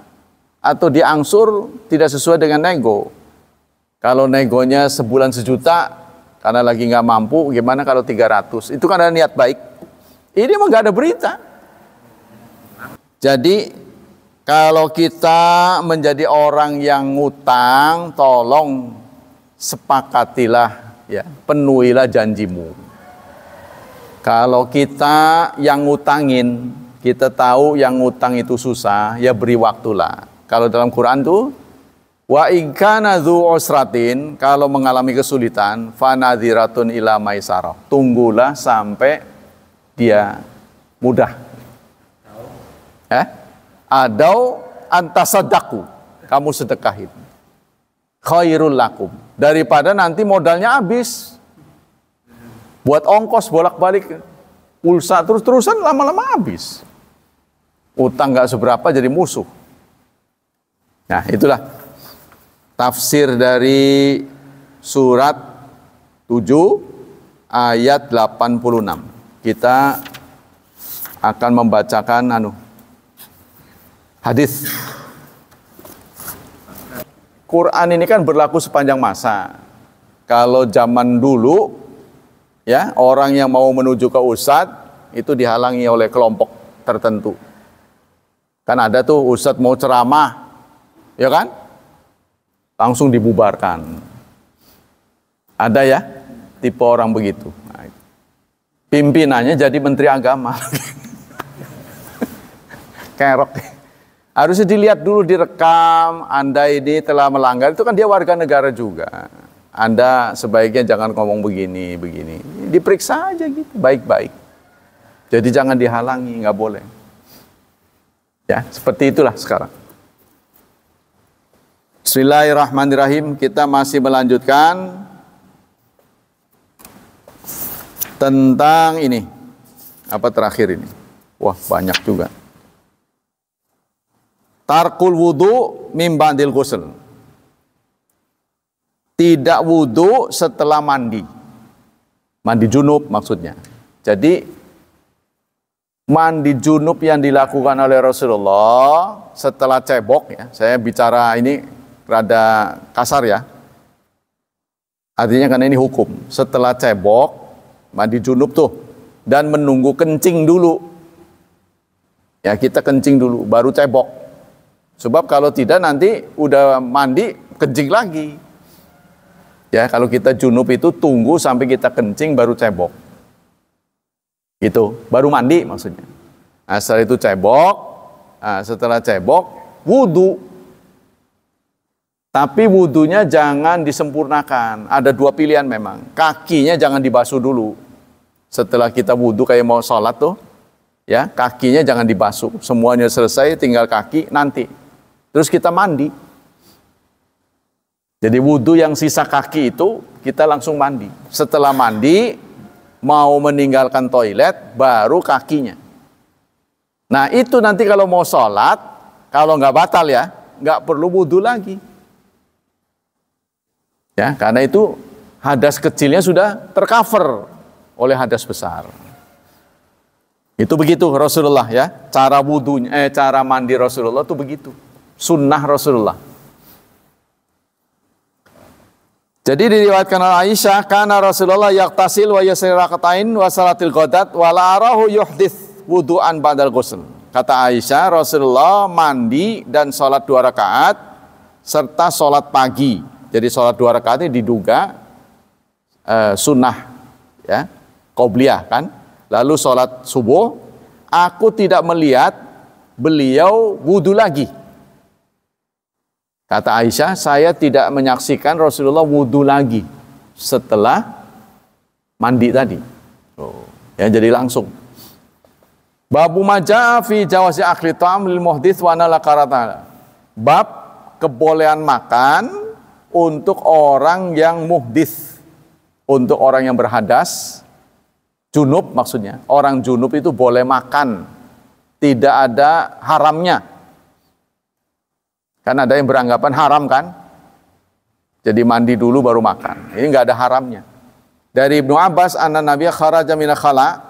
atau diangsur tidak sesuai dengan nego. Kalau negonya sebulan 1 juta, karena lagi nggak mampu, gimana kalau 300? Itu kan ada niat baik. Ini mah nggak ada berita. Jadi kalau kita menjadi orang yang ngutang, tolong sepakatilah, ya, penuhilah janjimu. Kalau kita yang ngutangin, kita tahu yang ngutang itu susah, ya beri waktulah. Kalau dalam Quran tuh, wa in kana dzu usratin, kalau mengalami kesulitan, fanadhiratun ila maisarah. Tunggulah sampai dia mudah. Adau antasaddaku, kamu sedekahin. Khairul lakum, daripada nanti modalnya habis. Buat ongkos bolak-balik pulsa terus-terusan, lama-lama habis. Utang nggak seberapa jadi musuh. Nah, itulah tafsir dari surat 7 ayat 86. Kita akan membacakan hadis. Quran ini kan berlaku sepanjang masa. Kalau zaman dulu ya, orang yang mau menuju ke ustadz itu dihalangi oleh kelompok tertentu. Kan ada tuh ustadz mau ceramah, ya kan? Langsung dibubarkan. Ada ya tipe orang begitu. Nah, pimpinannya jadi menteri agama. Kerok. Harusnya dilihat dulu, direkam. Anda ini telah melanggar, itu kan dia warga negara juga. Anda sebaiknya jangan ngomong begini. Diperiksa aja gitu, baik-baik. Jadi jangan dihalangi, nggak boleh. Ya, seperti itulah sekarang. Bismillahirrahmanirrahim. Kita masih melanjutkan tentang ini. Apa terakhir ini? Wah, banyak juga. Tarkul wudu mim ba'dil ghusl. Tidak wudu setelah mandi. Mandi junub maksudnya. Jadi mandi junub yang dilakukan oleh Rasulullah setelah cebok, ya, saya bicara ini rada kasar ya, artinya karena ini hukum, setelah cebok, mandi junub tuh, dan menunggu kencing dulu, ya kita kencing dulu, baru cebok, sebab kalau tidak nanti udah mandi, kencing lagi, ya kalau kita junub itu tunggu sampai kita kencing baru cebok, gitu, baru mandi maksudnya. Nah, setelah itu cebok, nah, setelah cebok, wudu. Tapi wudunya jangan disempurnakan. Ada dua pilihan memang. Kakinya jangan dibasuh dulu. Setelah kita wudu kayak mau sholat tuh, ya kakinya jangan dibasuh. Semuanya selesai, tinggal kaki nanti. Terus kita mandi. Jadi wudu yang sisa kaki itu kita langsung mandi. Setelah mandi, mau meninggalkan toilet, baru kakinya. Nah itu nanti kalau mau sholat, kalau nggak batal ya, nggak perlu wudu lagi. Ya, karena itu hadas kecilnya sudah tercover oleh hadas besar. Itu begitu Rasulullah ya, cara wudunya, cara mandi Rasulullah itu begitu, sunnah Rasulullah. Jadi diriwayatkan oleh Aisyah, karena Rasulullah yaktasil wa yasri rakatain wa salatil ghadat wa la arahu yuhdits wudu'an ba'dal ghusl. Kata Aisyah, Rasulullah mandi dan sholat 2 rakaat serta sholat pagi. Jadi sholat 2 rakaat ini diduga sunnah, ya, qobliyah kan. Lalu sholat subuh, aku tidak melihat beliau wudu lagi. Kata Aisyah, saya tidak menyaksikan Rasulullah wudu lagi setelah mandi tadi. Ya, jadi langsung. Babu maja fi jawazi akli ta'am lil muhdits wa nala karata. Bab kebolehan makan untuk orang yang muhdits, untuk orang yang berhadas, junub maksudnya. Orang junub itu boleh makan, tidak ada haramnya. Kan ada yang beranggapan haram kan? Jadi mandi dulu baru makan. Ini nggak ada haramnya. Dari Ibnu Abbas, anna Nabiya kharaja mina khala.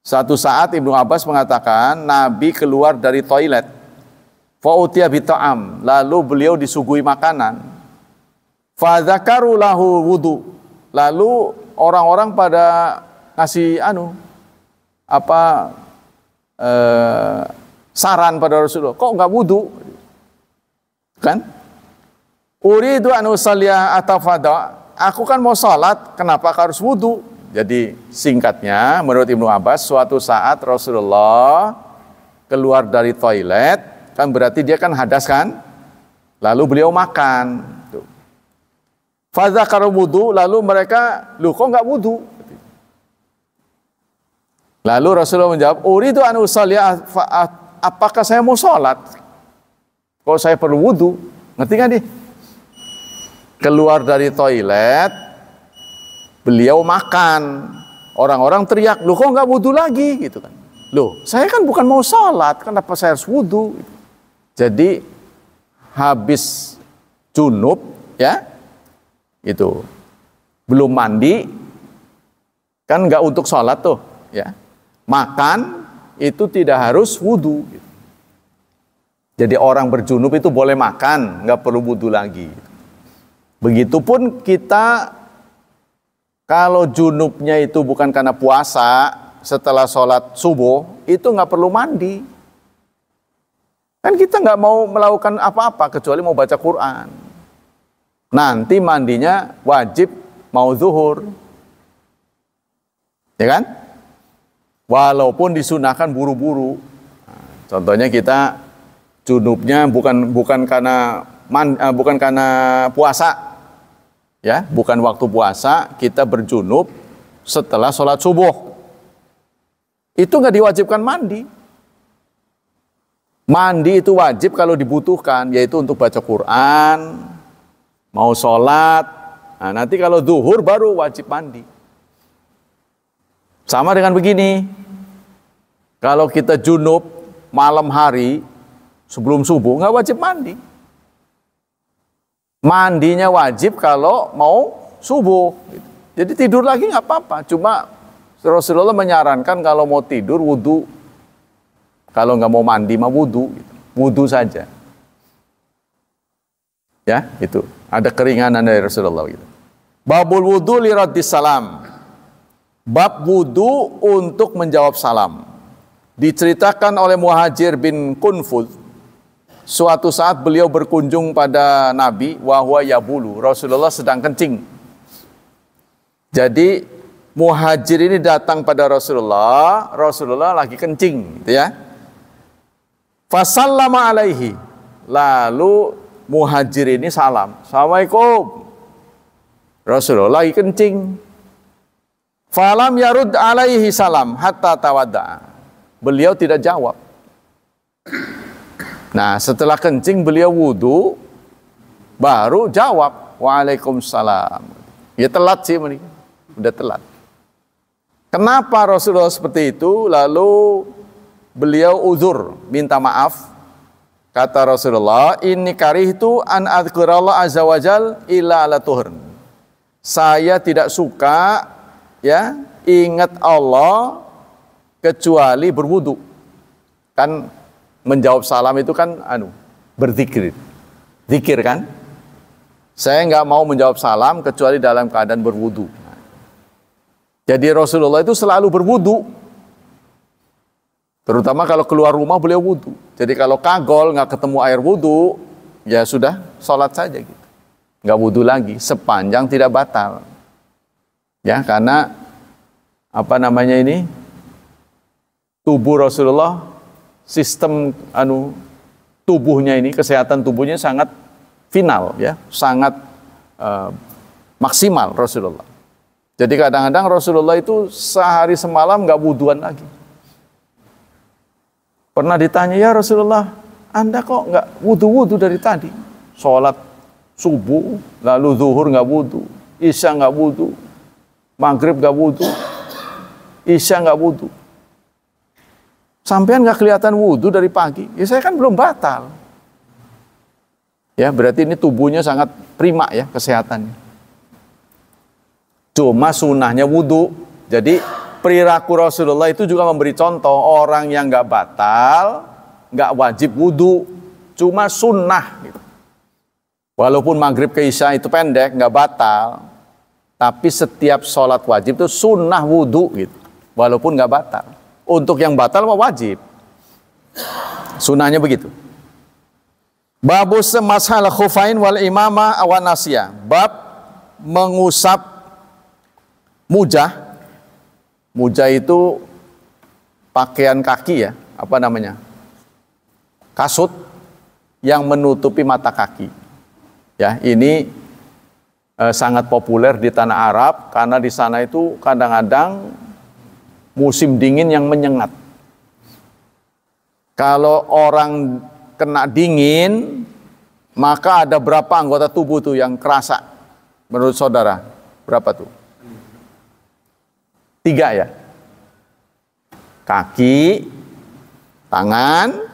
Satu saat Ibnu Abbas mengatakan Nabi keluar dari toilet. Fa'utiya bita'am, lalu beliau disuguhi makanan. Fadzakaru lahu wudu. Lalu orang-orang pada ngasih saran pada Rasulullah, kok nggak wudu? Kan? Uridu an usalliya atafada. Aku kan mau salat, kenapa harus wudu? Jadi singkatnya, menurut Ibnu Abbas, suatu saat Rasulullah keluar dari toilet, kan berarti dia kan hadas kan? Lalu beliau makan. Fadzakaru wudu, lalu mereka, lu kok nggak wudu? Lalu Rasulullah menjawab, uridu an usalliya, apakah saya mau sholat? Kok saya perlu wudu? Ngerti kan dia? Keluar dari toilet, beliau makan. Orang-orang teriak, loh kok nggak wudu lagi? Gitu kan. Loh, saya kan bukan mau sholat, kenapa saya harus wudu? Jadi habis junub, ya, itu belum mandi, kan nggak untuk sholat tuh, ya. Makan itu tidak harus wudu. Jadi orang berjunub itu boleh makan, nggak perlu wudu lagi. Begitupun kita kalau junubnya itu bukan karena puasa, setelah sholat subuh itu nggak perlu mandi. Kan kita nggak mau melakukan apa-apa kecuali mau baca Quran. Nanti mandinya wajib mau zuhur, ya kan? Walaupun disunahkan buru-buru. Nah, contohnya kita junubnya bukan karena puasa. Ya, bukan waktu puasa, kita berjunub setelah sholat subuh. Itu nggak diwajibkan mandi. Mandi itu wajib kalau dibutuhkan, yaitu untuk baca Quran, mau sholat. Nah, nanti kalau zuhur baru wajib mandi. Sama dengan begini, kalau kita junub malam hari sebelum subuh nggak wajib mandi. Mandinya wajib kalau mau subuh. Jadi tidur lagi nggak apa-apa. Cuma Rasulullah menyarankan kalau mau tidur wudu. Kalau nggak mau mandi mah wudu. wudu saja. Ya, itu. Ada keringanan dari Rasulullah gitu. Babul wudu li raddis salam. Bab wudu untuk menjawab salam. Diceritakan oleh Muhajir bin Kunfud, suatu saat beliau berkunjung pada Nabi, wa huwa yabulu, Rasulullah sedang kencing. Jadi Muhajir ini datang pada Rasulullah, Rasulullah lagi kencing, gitu ya. Fasallama alaihi, lalu Muhajir ini salam, Assalamualaikum. Rasulullah lagi kencing. Falam yarud alaihi salam hatta tawadda'a. Beliau tidak jawab. Nah, setelah kencing beliau wudu, baru jawab, Waalaikumsalam. Ya telat sih, udah telat. Kenapa Rasulullah seperti itu? Lalu beliau uzur, minta maaf. Kata Rasulullah, inni karihtu an adzkurallah azza wajal illa ala tuhurn. Saya tidak suka ya ingat Allah kecuali berwudu. Kan menjawab salam itu kan berzikir. Zikir kan? Saya nggak mau menjawab salam kecuali dalam keadaan berwudu. Jadi Rasulullah itu selalu berwudu. Terutama kalau keluar rumah beliau wudu. Jadi kalau kagol nggak ketemu air wudu, ya sudah sholat saja gitu. Nggak wudu lagi sepanjang tidak batal. Ya, karena tubuh Rasulullah, sistem tubuhnya ini, kesehatan tubuhnya sangat final ya, sangat maksimal Rasulullah. Jadi kadang-kadang Rasulullah itu sehari semalam nggak wuduan lagi. Pernah ditanya, ya Rasulullah, Anda kok nggak wudu-wudu dari tadi? Sholat subuh, lalu zuhur nggak wudu, isya nggak wudu, maghrib nggak wudu, isya nggak wudu. Sampean nggak kelihatan wudu dari pagi. Ya saya kan belum batal. Ya berarti ini tubuhnya sangat prima ya kesehatannya. Cuma sunnahnya wudu. Jadi perilaku Rasulullah itu juga memberi contoh orang yang nggak batal, nggak wajib wudu, cuma sunnah. Gitu. Walaupun maghrib ke isya itu pendek, nggak batal, tapi setiap sholat wajib itu sunnah wudu gitu. Walaupun nggak batal. Untuk yang batal mah wajib. Sunnahnya begitu. Babus mashal khufain wal imama awan nasya. Bab mengusap mujah. Mujah itu pakaian kaki ya, kasut yang menutupi mata kaki. Ya, ini sangat populer di tanah Arab karena di sana itu kadang-kadang musim dingin yang menyengat. Kalau orang kena dingin, maka ada berapa anggota tubuh tuh yang kerasa? Menurut saudara, berapa tuh? 3 ya? Kaki, tangan,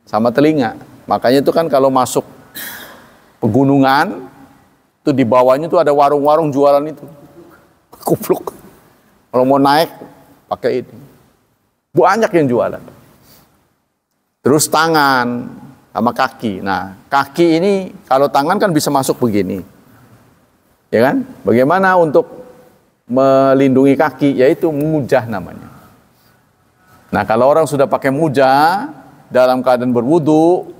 sama telinga. Makanya itu kan kalau masuk pegunungan, itu di bawahnya tuh ada warung-warung jualan itu. Kupluk. Kalau mau naik, pakai ini. Banyak yang jualan. Terus tangan sama kaki. Nah, kaki ini kalau tangan kan bisa masuk begini. Ya kan? Bagaimana untuk melindungi kaki? Yaitu mujah namanya. Nah, kalau orang sudah pakai mujah dalam keadaan berwudu,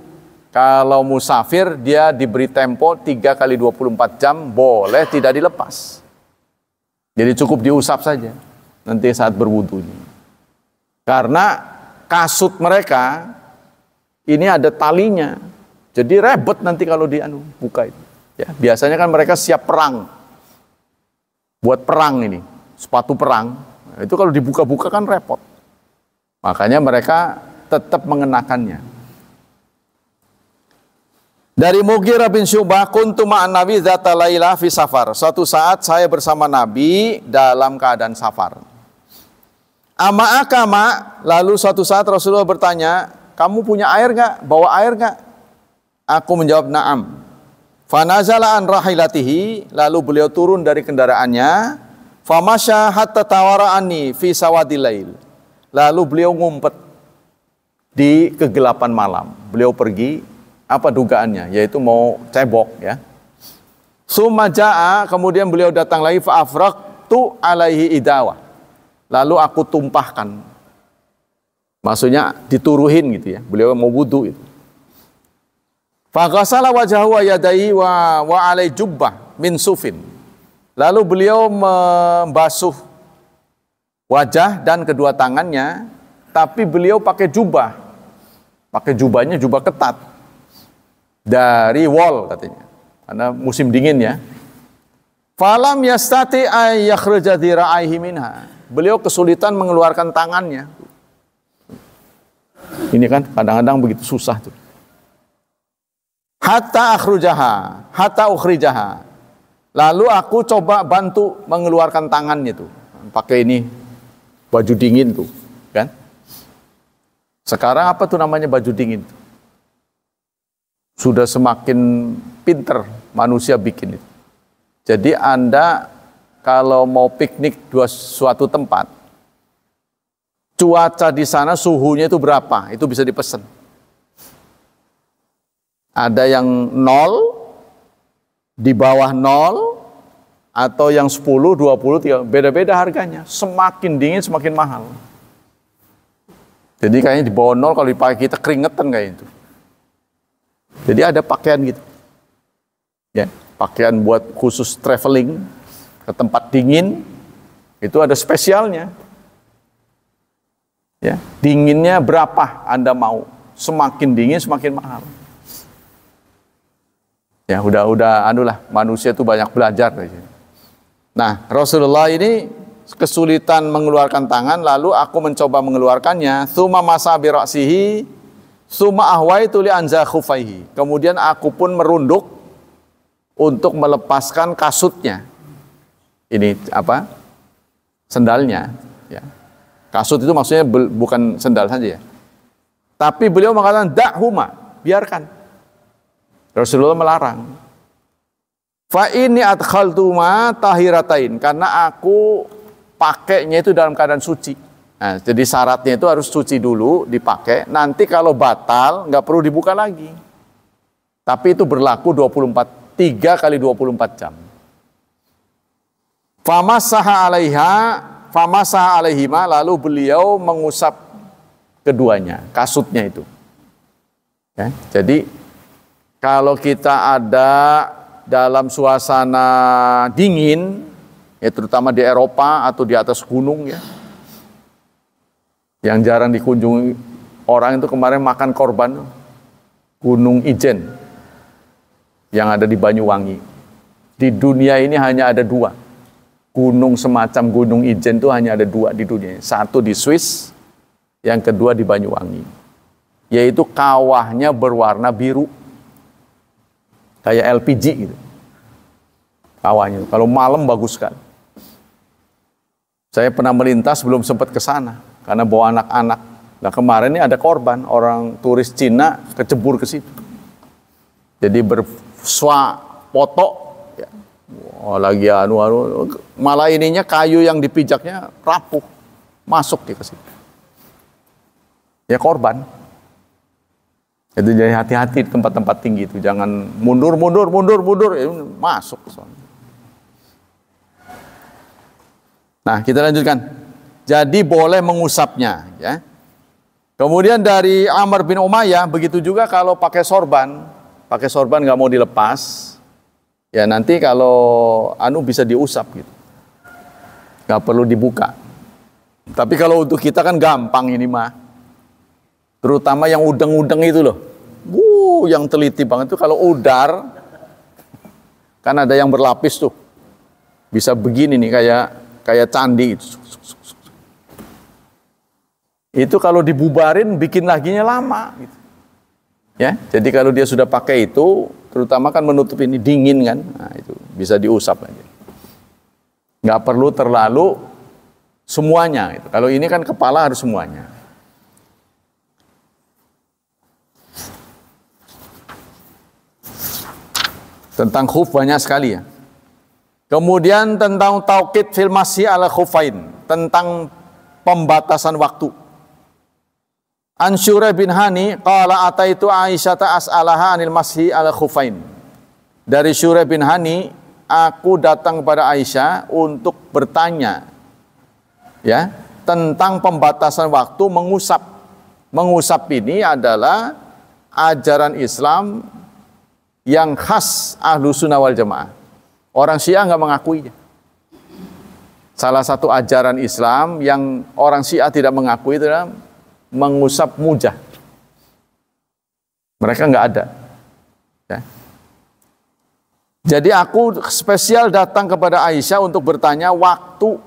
kalau musafir dia diberi tempo 3 kali 24 jam, boleh tidak dilepas. Jadi cukup diusap saja nanti saat berwudu. Karena kasut mereka ini ada talinya. Jadi ribet nanti kalau buka itu. Ya, biasanya kan mereka siap perang. Buat perang ini, sepatu perang. Nah, itu kalau dibuka-buka kan repot. Makanya mereka tetap mengenakannya. Dari Mughirah bin Syu'bah, kuntu ma'an Nabi dzata lailah fi safar. Suatu saat saya bersama Nabi dalam keadaan safar. Ama akama, lalu suatu saat Rasulullah bertanya, kamu punya air nggak? Bawa air nggak? Aku menjawab na'am. Fanazala an rahilatihi, lalu beliau turun dari kendaraannya. Famasya hatta tawara anni fi sawadil lail. Lalu beliau ngumpet di kegelapan malam. Beliau pergi, apa dugaannya? Yaitu mau cebok ya. Summa jaa, kemudian beliau datang lagi, fa afraqtu alaihi idawah. Lalu aku tumpahkan. Maksudnya dituruhin gitu ya. Beliau mau wudu itu. Fa ghasala wajhahu wa yadayhi wa alai jubbah min sufin. Lalu beliau membasuh wajah dan kedua tangannya, tapi beliau pakai jubah. Pakai jubahnya jubah ketat. Dari wol katanya. Karena musim dingin ya. Falam yastati ay yakhruja dira'aihi minha. Beliau kesulitan mengeluarkan tangannya. Ini kan kadang-kadang begitu susah tuh. Hatta ukhrijaha. Lalu aku coba bantu mengeluarkan tangannya tuh. Pakai ini baju dingin tuh, kan? Sekarang apa tuh namanya baju dingin tuh? Sudah semakin pinter manusia bikin itu. Jadi Anda kalau mau piknik di suatu tempat, cuaca di sana suhunya itu berapa? Itu bisa dipesan. Ada yang 0, di bawah 0, atau yang 10, 20, 30, beda-beda harganya. Semakin dingin semakin mahal. Jadi kayaknya di bawah 0 kalau dipakai kita keringetan kayak itu. Jadi ada pakaian gitu. Ya, pakaian buat khusus traveling ke tempat dingin, itu ada spesialnya. Ya, dinginnya berapa Anda mau? Semakin dingin semakin mahal. Ya, udah anulah, manusia itu banyak belajar. Nah, Rasulullah ini kesulitan mengeluarkan tangan, lalu aku mencoba mengeluarkannya. Tsumma masa bi ra'sihi, tsumma ahwaitu li anza khufaihi. Kemudian aku pun merunduk untuk melepaskan kasutnya. Ini apa? Sendalnya, ya. Kasut itu maksudnya bukan sendal saja ya. Tapi beliau mengatakan da'huma, biarkan. Rasulullah melarang. Fa inni adkhaltuma tahiratain, karena aku pakainya itu dalam keadaan suci. Nah, jadi syaratnya itu harus suci dulu dipakai. Nanti kalau batal nggak perlu dibuka lagi. Tapi itu berlaku 3 kali 24 jam. Famasaha alaihima, lalu beliau mengusap keduanya, kasutnya itu. Ya, jadi kalau kita ada dalam suasana dingin, ya terutama di Eropa atau di atas gunung ya, yang jarang dikunjungi orang itu kemarin makan korban, Gunung Ijen yang ada di Banyuwangi. Di dunia ini hanya ada 2. Gunung semacam Gunung Ijen itu hanya ada 2 di dunia. Satu di Swiss, yang kedua di Banyuwangi. Yaitu kawahnya berwarna biru. Kayak LPG gitu. Kawahnya. Kalau malam bagus kan. Saya pernah melintas belum sempat ke sana karena bawa anak-anak. Nah, kemarin ini ada korban, orang turis Cina kecebur ke situ. Jadi bersuah foto. Oh, lagi malah ininya kayu yang dipijaknya rapuh, masuk dia ke situ. Ya korban. Itu jadi hati-hati di tempat-tempat tinggi itu, jangan mundur, masuk ke sana. Nah, kita lanjutkan. Jadi boleh mengusapnya, ya. Kemudian dari Amr bin Umayyah, begitu juga kalau pakai sorban nggak mau dilepas. Ya nanti kalau bisa diusap gitu. Nggak perlu dibuka. Tapi kalau untuk kita kan gampang ini mah. Terutama yang udeng-udeng itu loh. Yang teliti banget itu kalau udar. Kan ada yang berlapis tuh. Bisa begini nih kayak candi. Itu kalau dibubarin bikin laginya lama gitu. Ya, jadi kalau dia sudah pakai itu, terutama kan menutup ini dingin kan, nah itu bisa diusap aja. Nggak perlu terlalu semuanya. Gitu. Kalau ini kan kepala harus semuanya. Tentang khuf banyak sekali ya. Kemudian tentang tauqid fil masyi ala khufain, tentang pembatasan waktu. An Syuraih bin Hani qala ataitu Aisyata as'alaha anil mashi al khufain. Dari Syuraih bin Hani, aku datang kepada Aisyah untuk bertanya ya tentang pembatasan waktu mengusap. Mengusap ini adalah ajaran Islam yang khas Ahlus Sunnah wal Jamaah. Orang Syiah nggak mengakuinya. Salah satu ajaran Islam yang orang Syiah tidak mengakui itu adalah mengusap mujah. Mereka nggak ada. Ya. Jadi aku spesial datang kepada Aisyah untuk bertanya waktu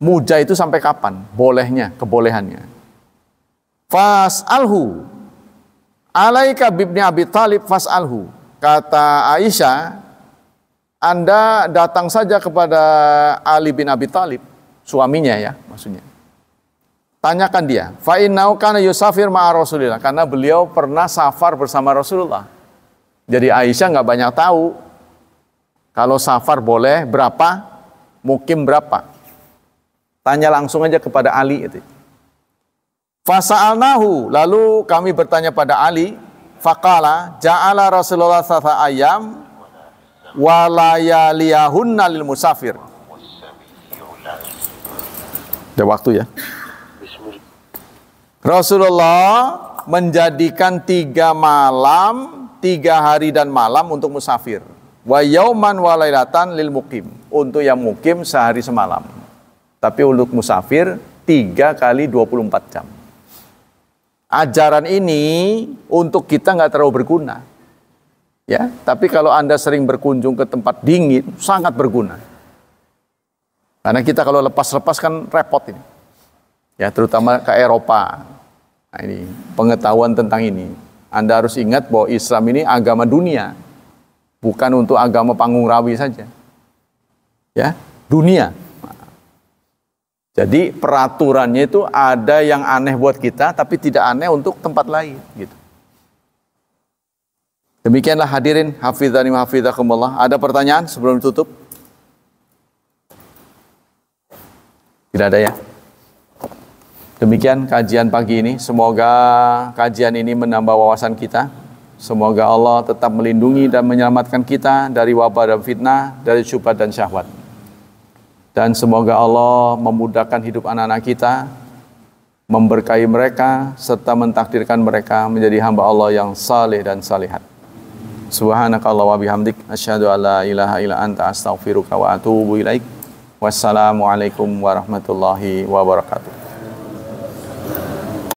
mujah itu sampai kapan? Bolehnya, kebolehannya. Fas'alhu alaika bibni Abi Thalib fas'alhu. Kata Aisyah, Anda datang saja kepada Ali bin Abi Thalib, suaminya ya maksudnya. Tanyakan dia, fa innau kana yusafir ma'a Rasulillah, karena beliau pernah safar bersama Rasulullah. Jadi Aisyah nggak banyak tahu kalau safar boleh berapa, mukim berapa. Tanya langsung aja kepada Ali itu. Fasa'alnahu, lalu kami bertanya pada Ali, faqala ja'ala Rasulullah salasa ayam wa layaliyahunna lil musafir. Ada waktu ya. Rasulullah menjadikan 3 malam, 3 hari dan malam untuk musafir. Wa yauman wa lailatan lil mukim. Untuk yang mukim sehari semalam. Tapi untuk musafir 3 kali 24 jam. Ajaran ini untuk kita nggak terlalu berguna. Ya, tapi kalau Anda sering berkunjung ke tempat dingin, sangat berguna. Karena kita kalau lepas-lepas kan repot ini. Ya, terutama ke Eropa. Nah, ini pengetahuan tentang ini. Anda harus ingat bahwa Islam ini agama dunia, bukan untuk agama panggung rawi saja. Ya, dunia. Jadi peraturannya itu ada yang aneh buat kita, tapi tidak aneh untuk tempat lain. Gitu. Demikianlah hadirin, hafizani wa hafizakumullah. Ada pertanyaan sebelum ditutup? Tidak ada ya? Demikian kajian pagi ini. Semoga kajian ini menambah wawasan kita. Semoga Allah tetap melindungi dan menyelamatkan kita dari wabah dan fitnah, dari syubhat dan syahwat. Dan semoga Allah memudahkan hidup anak-anak kita, memberkahi mereka, serta mentakdirkan mereka menjadi hamba Allah yang saleh dan salihat. Subhanakallah wa bihamdik, asyhadu an la ilaha illa anta astaghfiruka wa atubu ilaik. Wassalamualaikum warahmatullahi wabarakatuh.